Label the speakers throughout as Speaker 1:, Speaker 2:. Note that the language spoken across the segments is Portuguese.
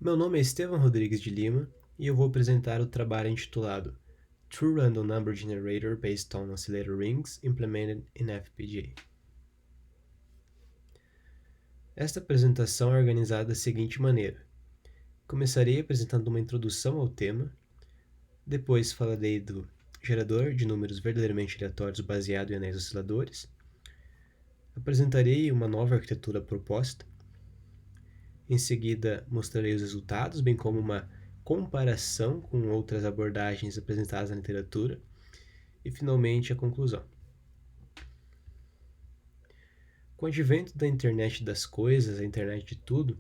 Speaker 1: Meu nome é Estevam Rodrigues de Lima e eu vou apresentar o trabalho intitulado True Random Number Generator Based on Oscillator Rings Implemented in FPGA. Esta apresentação é organizada da seguinte maneira. Começarei apresentando uma introdução ao tema, depois falarei do gerador de números verdadeiramente aleatórios baseado em anéis osciladores, apresentarei uma nova arquitetura proposta, em seguida mostrarei os resultados, bem como uma comparação com outras abordagens apresentadas na literatura e, finalmente, a conclusão. Com o advento da internet das coisas, a internet de tudo,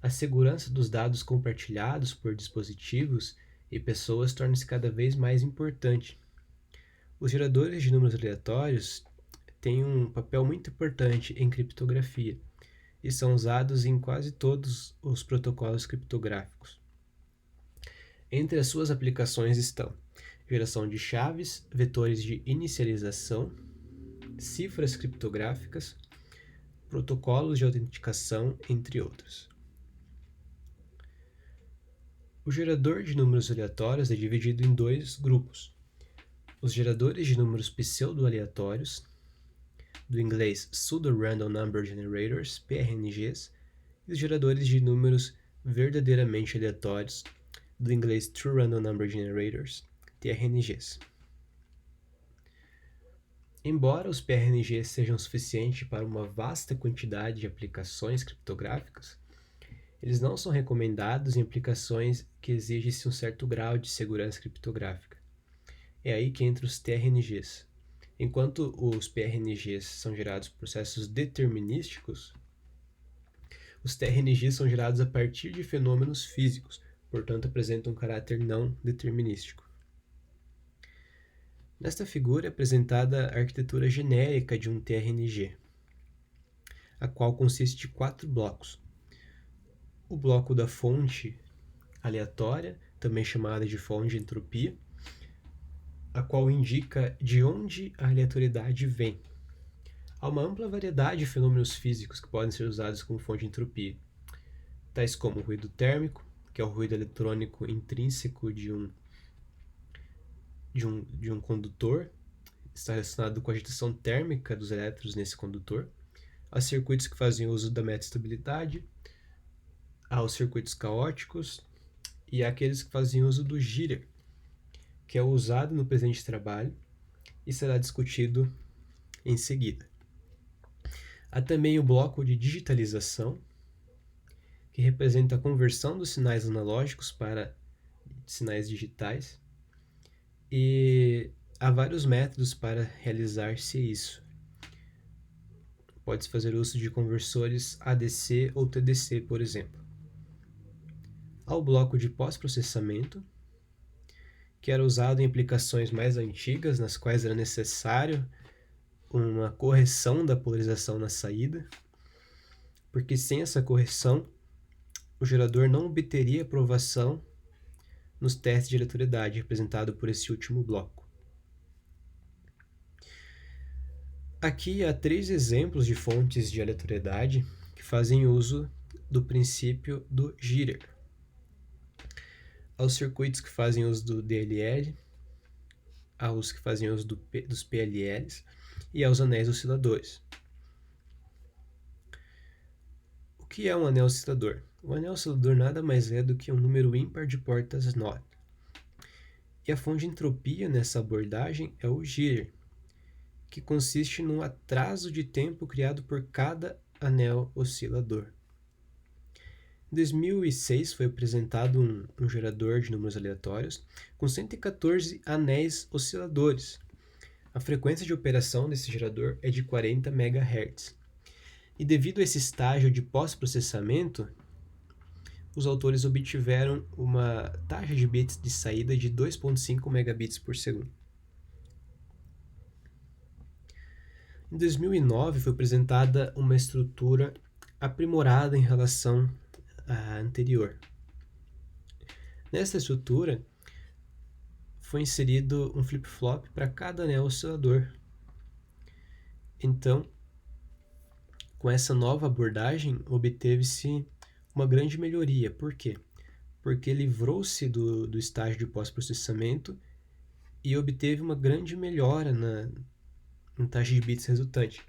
Speaker 1: a segurança dos dados compartilhados por dispositivos e pessoas torna-se cada vez mais importante. Os geradores de números aleatórios têm um papel muito importante em criptografia e são usados em quase todos os protocolos criptográficos. Entre as suas aplicações estão geração de chaves, vetores de inicialização, cifras criptográficas, protocolos de autenticação, entre outros. O gerador de números aleatórios é dividido em dois grupos: os geradores de números pseudo-aleatórios, do inglês Pseudo-Random Number Generators, PRNGs, e os geradores de números verdadeiramente aleatórios, do inglês True Random Number Generators, TRNGs. Embora os PRNGs sejam suficientes para uma vasta quantidade de aplicações criptográficas, eles não são recomendados em aplicações que exigem-se um certo grau de segurança criptográfica. É aí que entram os TRNGs. Enquanto os PRNGs são gerados por processos determinísticos, os TRNGs são gerados a partir de fenômenos físicos, portanto apresentam um caráter não determinístico. Nesta figura é apresentada a arquitetura genérica de um TRNG, a qual consiste de 4 blocos. O bloco da fonte aleatória, também chamada de fonte de entropia, a qual indica de onde a aleatoriedade vem. Há uma ampla variedade de fenômenos físicos que podem ser usados como fonte de entropia, tais como o ruído térmico, que é o ruído eletrônico intrínseco de um condutor, está relacionado com a agitação térmica dos elétrons nesse condutor, há circuitos que fazem uso da metaestabilidade, há os circuitos caóticos e há aqueles que fazem uso do jitter, que é usado no presente trabalho e será discutido em seguida. Há também o bloco de digitalização, que representa a conversão dos sinais analógicos para sinais digitais, e há vários métodos para realizar-se isso. Pode-se fazer uso de conversores ADC ou TDC, por exemplo. Há o bloco de pós-processamento, que era usado em aplicações mais antigas, nas quais era necessário uma correção da polarização na saída, porque sem essa correção, o gerador não obteria aprovação nos testes de aleatoriedade, representado por esse último bloco. Aqui há 3 exemplos de fontes de aleatoriedade que fazem uso do princípio do jitter. Há os circuitos que fazem uso do DLL, há os que fazem uso dos PLLs e há os anéis osciladores. O que é um anel oscilador? O anel oscilador nada mais é do que um número ímpar de portas NOT. E a fonte de entropia nessa abordagem é o jitter, que consiste num atraso de tempo criado por cada anel oscilador. Em 2006 foi apresentado um gerador de números aleatórios com 114 anéis osciladores. A frequência de operação desse gerador é de 40 MHz. E devido a esse estágio de pós-processamento, os autores obtiveram uma taxa de bits de saída de 2.5 megabits por segundo. Em 2009 foi apresentada uma estrutura aprimorada em relação à anterior. Nessa estrutura foi inserido um flip-flop para cada anel oscilador. Então, com essa nova abordagem, obteve-se uma grande melhoria. Por quê? porque livrou-se do estágio de pós-processamento e obteve uma grande melhora na taxa de bits resultante.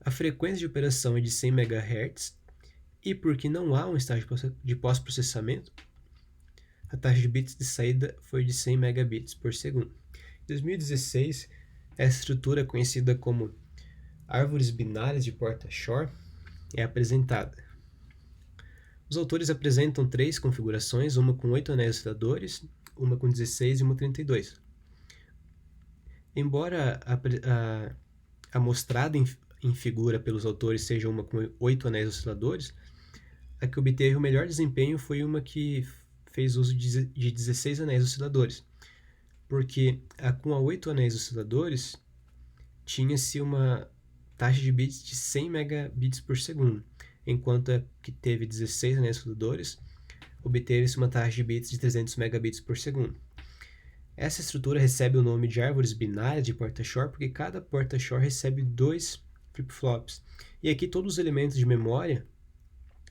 Speaker 1: A frequência de operação é de 100 MHz e porque não há um estágio de pós-processamento, a taxa de bits de saída foi de 100 megabits por segundo. Em 2016, essa estrutura, conhecida como árvores binárias de porta-Shor, é apresentada. Os autores apresentam 3 configurações, uma com 8 anéis osciladores, uma com 16 e uma 32. Embora a mostrada em figura pelos autores seja uma com 8 anéis osciladores, a que obteve o melhor desempenho foi uma que fez uso de 16 anéis osciladores, porque a com 8 anéis osciladores tinha-se uma taxa de bits de 100 megabits por segundo, enquanto a que teve 16 anéis osciladores obteve-se uma taxa de bits de 300 megabits por segundo. Essa estrutura recebe o nome de árvores binárias de porta-Shor porque cada porta-Shor recebe 2 flip-flops, e aqui todos os elementos de memória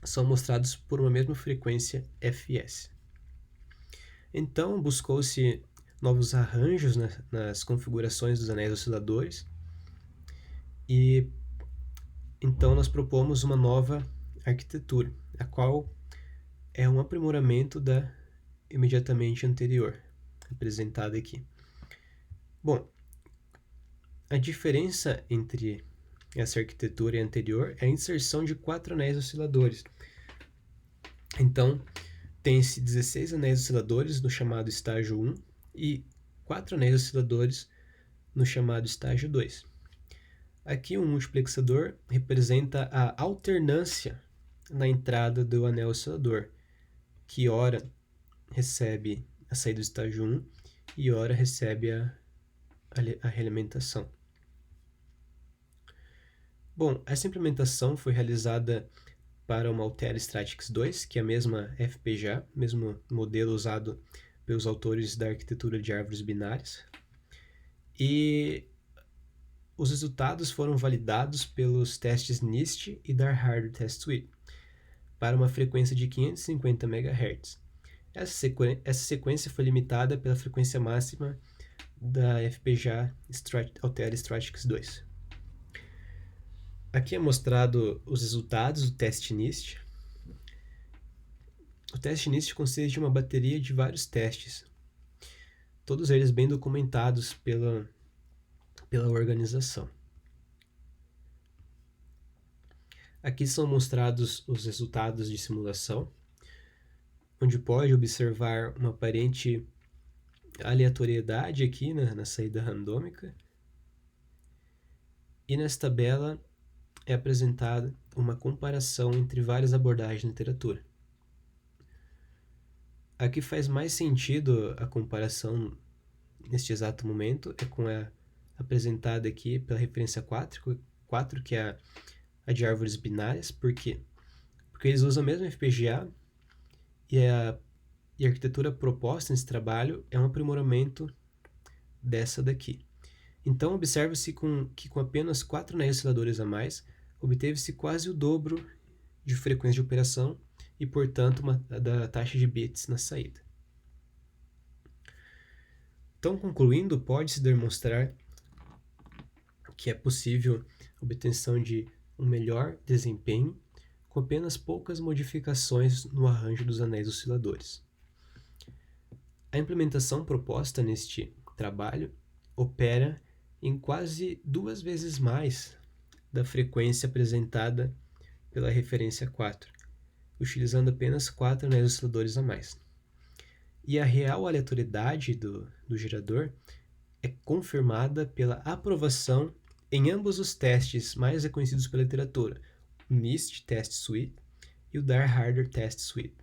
Speaker 1: são mostrados por uma mesma frequência fs. Então, buscou-se novos arranjos nas configurações dos anéis osciladores e então nós propomos uma nova arquitetura, a qual é um aprimoramento da imediatamente anterior, apresentada aqui. Bom, a diferença entre essa arquitetura e a anterior é a inserção de 4 anéis osciladores. Então, tem-se 16 anéis osciladores no chamado estágio 1 e 4 anéis osciladores no chamado estágio 2. Aqui um multiplexador representa a alternância na entrada do anel oscilador, que ora recebe a saída do estágio 1 e ora recebe a realimentação. Bom, essa implementação foi realizada para uma Altera Stratix 2, que é a mesma FPGA, mesmo modelo usado pelos autores da arquitetura de árvores binárias. E os resultados foram validados pelos testes NIST e Dark Hardware Test Suite para uma frequência de 550 MHz. Essa sequência foi limitada pela frequência máxima da FPGA Altera Stratix 2. Aqui é mostrado os resultados do teste NIST. O teste NIST consiste de uma bateria de vários testes, todos eles bem documentados pela organização. Aqui são mostrados os resultados de simulação, onde pode observar uma aparente aleatoriedade aqui na saída randômica. E nessa tabela é apresentada uma comparação entre várias abordagens na literatura. A que faz mais sentido a comparação neste exato momento é com a apresentada aqui pela referência 4, que é a de árvores binárias. Por quê? Porque eles usam a mesma FPGA e a arquitetura proposta nesse trabalho é um aprimoramento dessa daqui. Então, observa-se que com apenas 4 anéis osciladores a mais, obteve-se quase o dobro de frequência de operação e, portanto, da taxa de bits na saída. Então, concluindo, pode-se demonstrar que é possível a obtenção de um melhor desempenho com apenas poucas modificações no arranjo dos anéis osciladores. A implementação proposta neste trabalho opera em quase 2 vezes mais da frequência apresentada pela referência 4, utilizando apenas 4 anéis osciladores a mais. E a real aleatoriedade do gerador é confirmada pela aprovação em ambos os testes mais reconhecidos pela literatura, o NIST Test Suite e o Dark Hardware Test Suite.